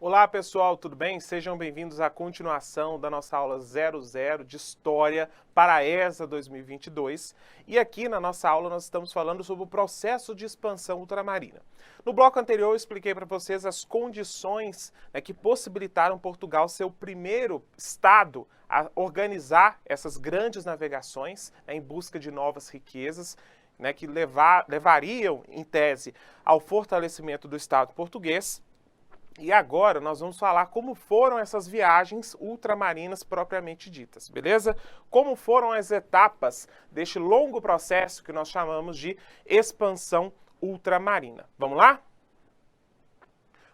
Olá pessoal, tudo bem? Sejam bem-vindos à continuação da nossa aula 00 de História para a ESA 2022. E aqui na nossa aula nós estamos falando sobre o processo de expansão ultramarina. No bloco anterior eu expliquei para vocês as condições que possibilitaram Portugal ser o primeiro estado a organizar essas grandes navegações em busca de novas riquezas, que levariam, em tese, ao fortalecimento do Estado português. E agora nós vamos falar como foram essas viagens ultramarinas propriamente ditas, beleza? Como foram as etapas deste longo processo que nós chamamos de expansão ultramarina. Vamos lá?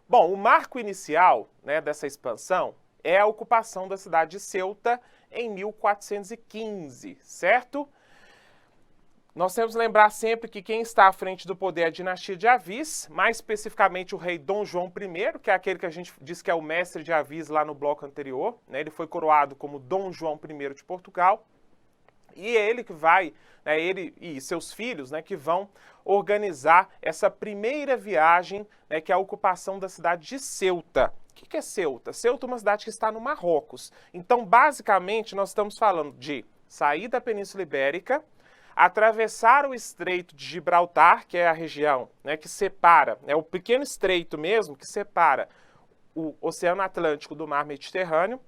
Bom, o marco inicial, dessa expansão é a ocupação da cidade de Ceuta em 1415, certo? Nós temos que lembrar sempre que quem está à frente do poder é a dinastia de Avis, mais especificamente o rei Dom João I, que é aquele que a gente diz que é o mestre de Avis lá no bloco anterior, Ele foi coroado como Dom João I de Portugal, e ele que vai, ele e seus filhos, que vão organizar essa primeira viagem, que é a ocupação da cidade de Ceuta. O que é Ceuta? Ceuta é uma cidade que está no Marrocos. Então, basicamente, nós estamos falando de sair da Península Ibérica, atravessar o Estreito de Gibraltar, que é a região que separa, é o pequeno estreito mesmo, que separa o Oceano Atlântico do Mar Mediterrâneo,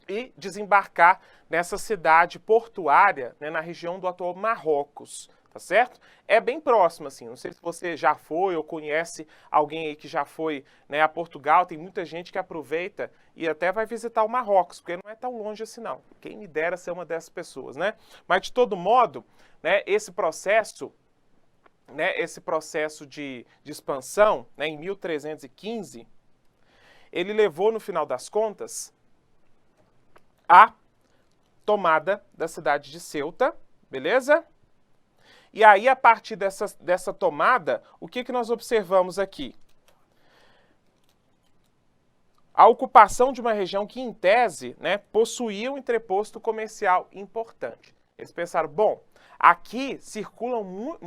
e desembarcar nessa cidade portuária, na região do atual Marrocos, tá certo? É bem próximo, assim, não sei se você já foi ou conhece alguém aí que já foi a Portugal, tem muita gente que aproveita e até vai visitar o Marrocos, porque não é tão longe assim não. Quem me dera ser uma dessas pessoas, Mas de todo modo, esse processo de expansão, em 1315, ele levou, no final das contas, a tomada da cidade de Ceuta, beleza? E aí, a partir dessa tomada, o que nós observamos aqui? A ocupação de uma região que, em tese, possuía um entreposto comercial importante. Eles pensaram, bom, aqui circulam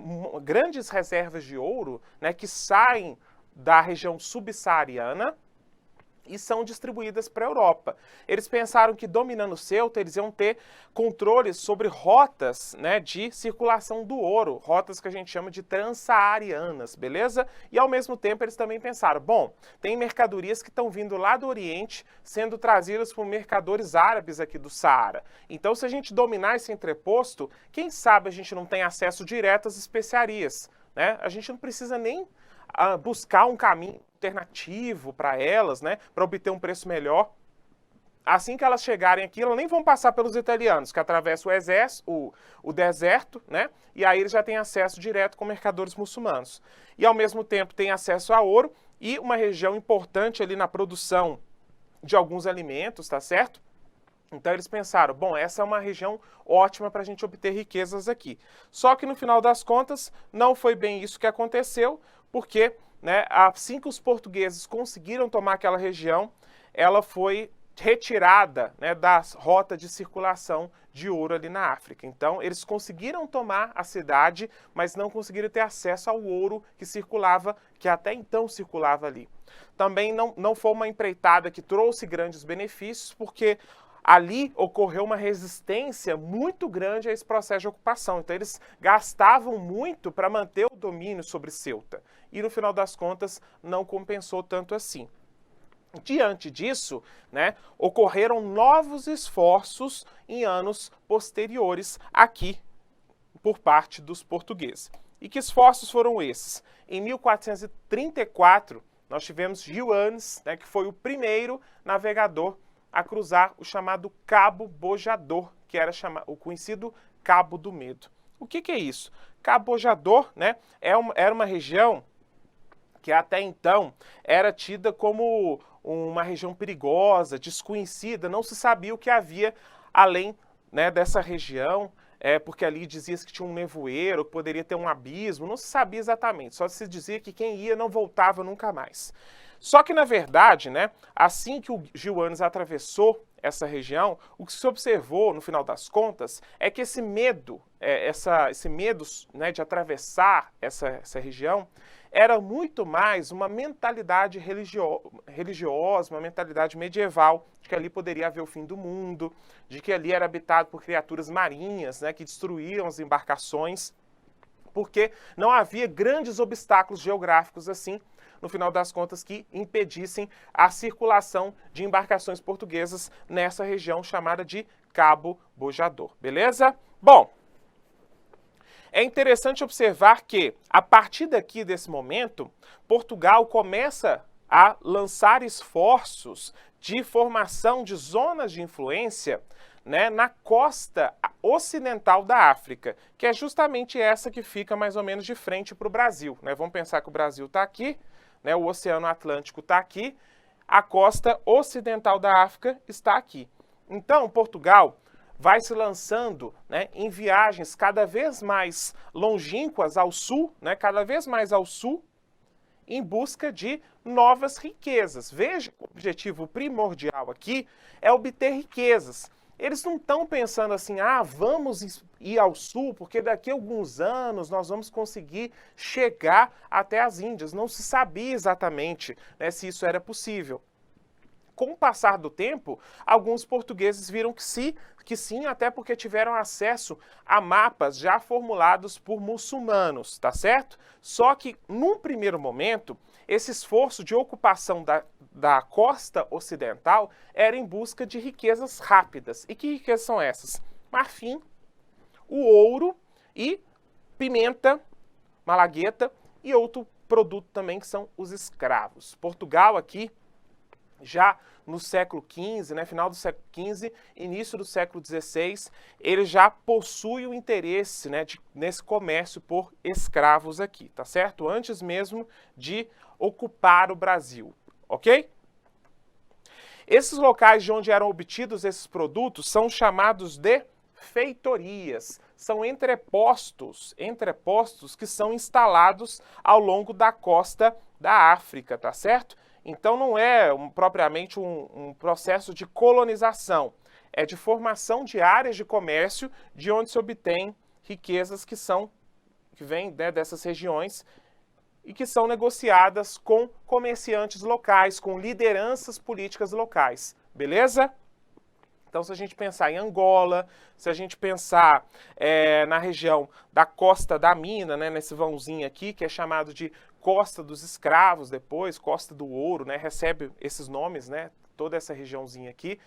grandes reservas de ouro, que saem da região subsaariana e são distribuídas para a Europa. Eles pensaram que, dominando Ceuta, eles iam ter controles sobre rotas de circulação do ouro, rotas que a gente chama de transsaarianas, beleza? E, ao mesmo tempo, eles também pensaram, bom, tem mercadorias que estão vindo lá do Oriente, sendo trazidas por mercadores árabes aqui do Saara. Então, se a gente dominar esse entreposto, quem sabe a gente não tem acesso direto às especiarias, A gente não precisa nem buscar um caminho alternativo para elas, para obter um preço melhor. Assim que elas chegarem aqui, elas nem vão passar pelos italianos, que atravessam o deserto, E aí eles já têm acesso direto com mercadores muçulmanos. E ao mesmo tempo têm acesso a ouro e uma região importante ali na produção de alguns alimentos, tá certo? Então eles pensaram, bom, essa é uma região ótima para a gente obter riquezas aqui. Só que no final das contas, não foi bem isso que aconteceu, porque assim que os portugueses conseguiram tomar aquela região, ela foi retirada da rota de circulação de ouro ali na África. Então, eles conseguiram tomar a cidade, mas não conseguiram ter acesso ao ouro que até então circulava ali. Também não foi uma empreitada que trouxe grandes benefícios, porque ali ocorreu uma resistência muito grande a esse processo de ocupação. Então, eles gastavam muito para manter o domínio sobre Ceuta. E, no final das contas, não compensou tanto assim. Diante disso, ocorreram novos esforços em anos posteriores aqui, por parte dos portugueses. E que esforços foram esses? Em 1434, nós tivemos Juanes, que foi o primeiro navegador a cruzar o chamado Cabo Bojador, que era o conhecido Cabo do Medo. O que é isso? Cabo Bojador, era uma região que até então era tida como uma região perigosa, desconhecida, não se sabia o que havia além dessa região, porque ali dizia-se que tinha um nevoeiro, que poderia ter um abismo, não se sabia exatamente, só se dizia que quem ia não voltava nunca mais. Só que, na verdade, assim que o Juanes atravessou essa região, o que se observou, no final das contas, é que esse medo, esse medo, né, de atravessar essa região, era muito mais uma mentalidade religiosa, uma mentalidade medieval, de que ali poderia haver o fim do mundo, de que ali era habitado por criaturas marinhas, né, que destruíam as embarcações, porque não havia grandes obstáculos geográficos assim, no final das contas, que impedissem a circulação de embarcações portuguesas nessa região chamada de Cabo Bojador, beleza? Bom, é interessante observar que, a partir daqui, desse momento, Portugal começa a lançar esforços de formação de zonas de influência, né, na costa ocidental da África, que é justamente essa que fica mais ou menos de frente para o Brasil, né? Vamos pensar que o Brasil está aqui, né, o Oceano Atlântico está aqui, a costa ocidental da África está aqui. Então, Portugal vai se lançando, né, em viagens cada vez mais longínquas ao sul, né, cada vez mais ao sul, em busca de novas riquezas. Veja, o objetivo primordial aqui é obter riquezas. Eles não estão pensando assim, vamos ir ao sul, porque daqui a alguns anos nós vamos conseguir chegar até as Índias. Não se sabia exatamente, né, se isso era possível. Com o passar do tempo, alguns portugueses viram que sim, até porque tiveram acesso a mapas já formulados por muçulmanos, tá certo? Só que, num primeiro momento, esse esforço de ocupação da costa ocidental era em busca de riquezas rápidas. E que riquezas são essas? Marfim, o ouro e pimenta, malagueta e outro produto também que são os escravos. Portugal aqui, já no século XV, né, final do século XV, início do século XVI, ele já possui o interesse, né, nesse comércio por escravos aqui, tá certo? Antes mesmo de ocupar o Brasil, ok? Esses locais de onde eram obtidos esses produtos são chamados de feitorias. São entrepostos que são instalados ao longo da costa da África, tá certo? Então não é propriamente um processo de colonização, é de formação de áreas de comércio de onde se obtém riquezas que vêm, né, dessas regiões e que são negociadas com comerciantes locais, com lideranças políticas locais, beleza? Então, se a gente pensar em Angola, se a gente pensar na região da Costa da Mina, né, nesse vãozinho aqui, que é chamado de Costa dos Escravos depois, Costa do Ouro, né, recebe esses nomes, né, toda essa regiãozinha aqui.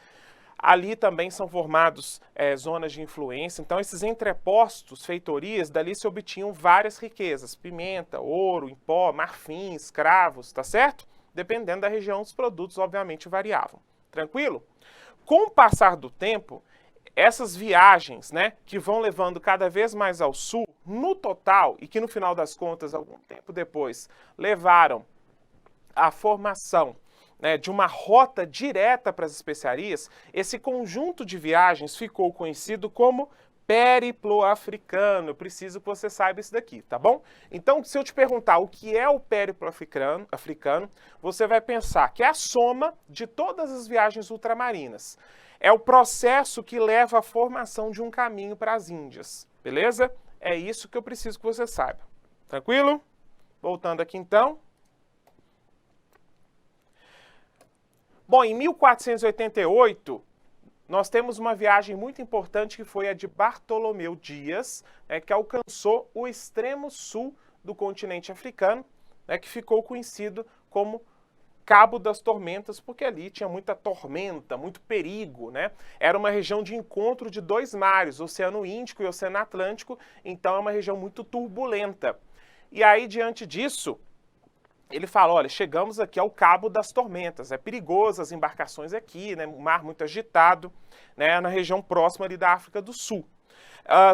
Ali também são formados zonas de influência. Então, esses entrepostos, feitorias, dali se obtinham várias riquezas. Pimenta, ouro, em pó, marfim, escravos, tá certo? Dependendo da região, os produtos, obviamente, variavam. Tranquilo? Com o passar do tempo, essas viagens, né, que vão levando cada vez mais ao sul, no total, e que no final das contas, algum tempo depois, levaram à formação, né, de uma rota direta para as especiarias, esse conjunto de viagens ficou conhecido como périplo africano. Eu preciso que você saiba isso daqui, tá bom? Então, se eu te perguntar o que é o périplo africano, você vai pensar que é a soma de todas as viagens ultramarinas. É o processo que leva à formação de um caminho para as Índias, beleza? É isso que eu preciso que você saiba. Tranquilo? Voltando aqui então. Bom, em 1488, nós temos uma viagem muito importante que foi a de Bartolomeu Dias, né, que alcançou o extremo sul do continente africano, né, que ficou conhecido como Cabo das Tormentas, porque ali tinha muita tormenta, muito perigo, né? Era uma região de encontro de dois mares, o Oceano Índico e o Oceano Atlântico, então é uma região muito turbulenta. E aí, diante disso, ele fala, olha, chegamos aqui ao Cabo das Tormentas, é perigoso as embarcações aqui, né, um mar muito agitado, né, na região próxima ali da África do Sul.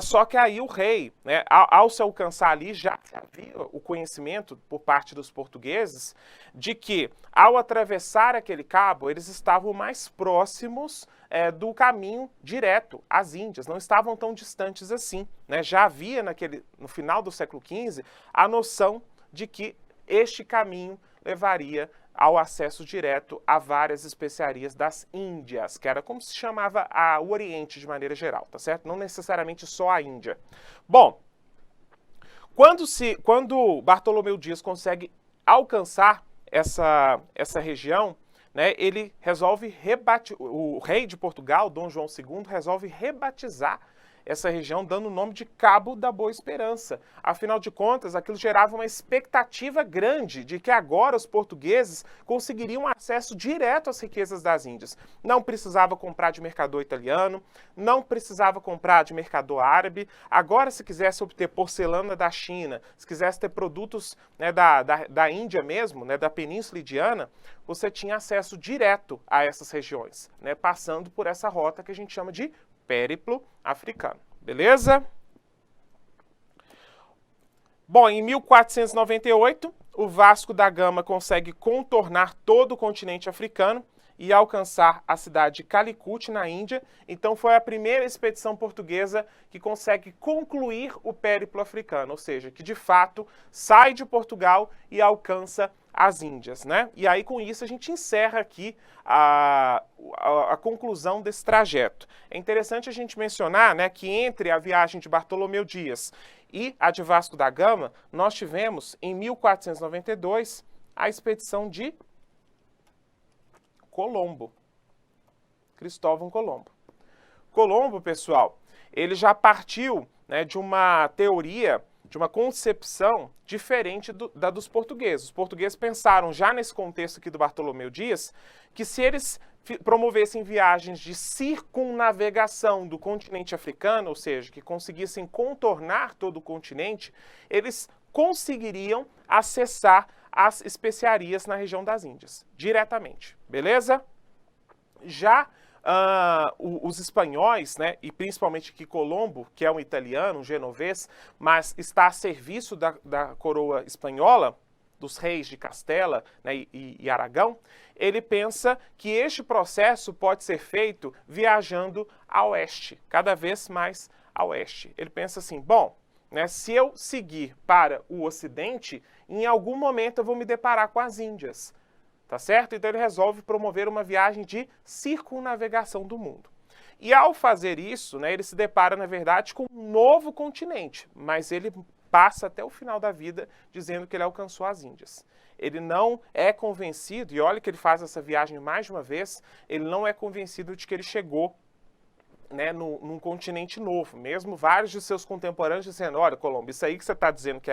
Só que aí o rei, né, ao se alcançar ali, já havia o conhecimento por parte dos portugueses de que, ao atravessar aquele cabo, eles estavam mais próximos do caminho direto às Índias, não estavam tão distantes assim, né? Já havia, no final do século XV, a noção de que este caminho levaria ao acesso direto a várias especiarias das Índias, que era como se chamava o Oriente de maneira geral, tá certo? Não necessariamente só a Índia. Bom, quando Bartolomeu Dias consegue alcançar essa região, né, ele resolve o rei de Portugal, Dom João II, resolve rebatizar essa região, dando o nome de Cabo da Boa Esperança. Afinal de contas, aquilo gerava uma expectativa grande de que agora os portugueses conseguiriam acesso direto às riquezas das Índias. Não precisava comprar de mercador italiano, não precisava comprar de mercador árabe. Agora, se quisesse obter porcelana da China, se quisesse ter produtos, né, da Índia mesmo, né, da Península Indiana, você tinha acesso direto a essas regiões, né, passando por essa rota que a gente chama de périplo africano, beleza? Bom, em 1498, o Vasco da Gama consegue contornar todo o continente africano e alcançar a cidade de Calicut, na Índia. Então foi a primeira expedição portuguesa que consegue concluir o périplo africano, ou seja, que de fato sai de Portugal e alcança as Índias, né? E aí com isso a gente encerra aqui a conclusão desse trajeto. É interessante a gente mencionar, né, que entre a viagem de Bartolomeu Dias e a de Vasco da Gama, nós tivemos em 1492 a expedição de Colombo, Cristóvão Colombo. Colombo, pessoal, ele já partiu, né, de uma teoria, de uma concepção diferente da dos portugueses. Os portugueses pensaram, já nesse contexto aqui do Bartolomeu Dias, que se eles promovessem viagens de circunnavegação do continente africano, ou seja, que conseguissem contornar todo o continente, eles conseguiriam acessar as especiarias na região das Índias, diretamente, beleza? Já os espanhóis, né, e principalmente que Colombo, que é um italiano, um genovês, mas está a serviço da coroa espanhola, dos reis de Castela, né, e Aragão, ele pensa que este processo pode ser feito viajando a oeste, cada vez mais a oeste. Ele pensa assim, bom, né, se eu seguir para o ocidente, em algum momento eu vou me deparar com as Índias. Tá certo? Então ele resolve promover uma viagem de circunnavegação do mundo. E ao fazer isso, né, ele se depara, na verdade, com um novo continente, mas ele passa até o final da vida dizendo que ele alcançou as Índias. Ele não é convencido, e olha que ele faz essa viagem mais de uma vez, ele não é convencido de que ele chegou, né, num continente novo, mesmo vários de seus contemporâneos dizendo, olha, Colombo, isso aí que você está dizendo que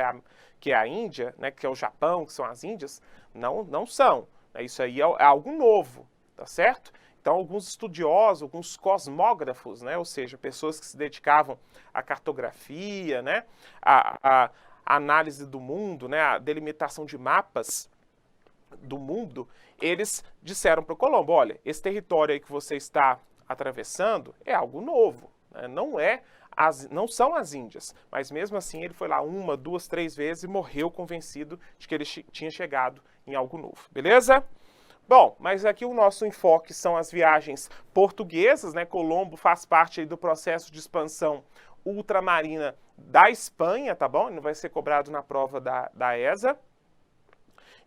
é a Índia, né, que é o Japão, que são as Índias, não são. Isso aí é algo novo, tá certo? Então, alguns estudiosos, alguns cosmógrafos, né, ou seja, pessoas que se dedicavam à cartografia, né, à análise do mundo, né, à delimitação de mapas do mundo, eles disseram para o Colombo, olha, esse território aí que você está atravessando é algo novo, né, não são as Índias, mas mesmo assim ele foi lá 1, 2, 3 vezes e morreu convencido de que ele tinha chegado em algo novo, beleza? Bom, mas aqui o nosso enfoque são as viagens portuguesas, né? Colombo faz parte aí do processo de expansão ultramarina da Espanha, tá bom? Ele não vai ser cobrado na prova da ESA.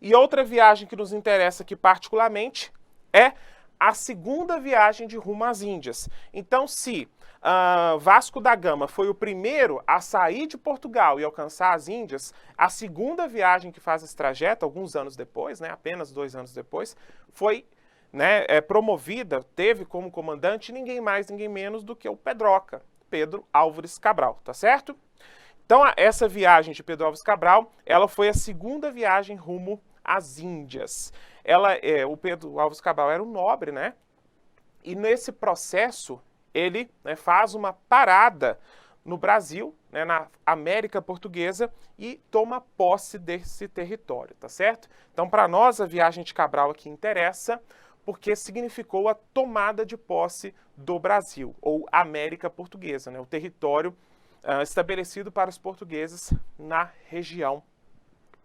E outra viagem que nos interessa aqui particularmente é a segunda viagem de rumo às Índias. Então, se Vasco da Gama foi o primeiro a sair de Portugal e alcançar as Índias, a segunda viagem que faz esse trajeto, alguns anos depois, né, apenas 2 anos depois, foi, né, promovida, teve como comandante ninguém mais, ninguém menos do que o Pedroca, Pedro Álvares Cabral, tá certo? Então, essa viagem de Pedro Álvares Cabral, ela foi a segunda viagem rumo às Índias. O Pedro Álvares Cabral era um nobre, né? E nesse processo, ele, né, faz uma parada no Brasil, né, na América Portuguesa, e toma posse desse território, tá certo? Então, para nós, a viagem de Cabral aqui interessa, porque significou a tomada de posse do Brasil, ou América Portuguesa, né, o território estabelecido para os portugueses na região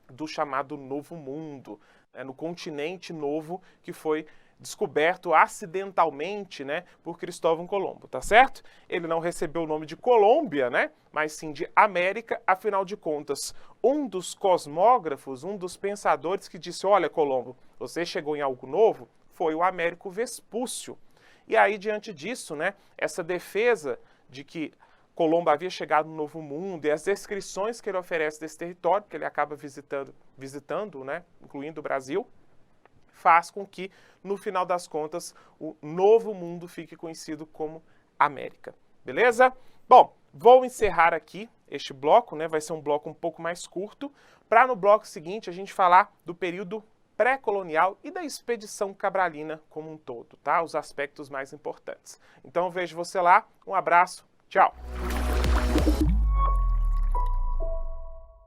do chamado Novo Mundo, né, no continente novo que foi descoberto acidentalmente, né, por Cristóvão Colombo, tá certo? Ele não recebeu o nome de Colômbia, né, mas sim de América, afinal de contas, um dos cosmógrafos, um dos pensadores que disse, olha, Colombo, você chegou em algo novo, foi o Américo Vespúcio. E aí, diante disso, né, essa defesa de que Colombo havia chegado no Novo Mundo e as descrições que ele oferece desse território, que ele acaba visitando, né, incluindo o Brasil, faz com que, no final das contas, o Novo Mundo fique conhecido como América. Beleza? Bom, vou encerrar aqui este bloco, né? Vai ser um bloco um pouco mais curto, para no bloco seguinte a gente falar do período pré-colonial e da expedição cabralina como um todo, tá? Os aspectos mais importantes. Então eu vejo você lá, um abraço, tchau!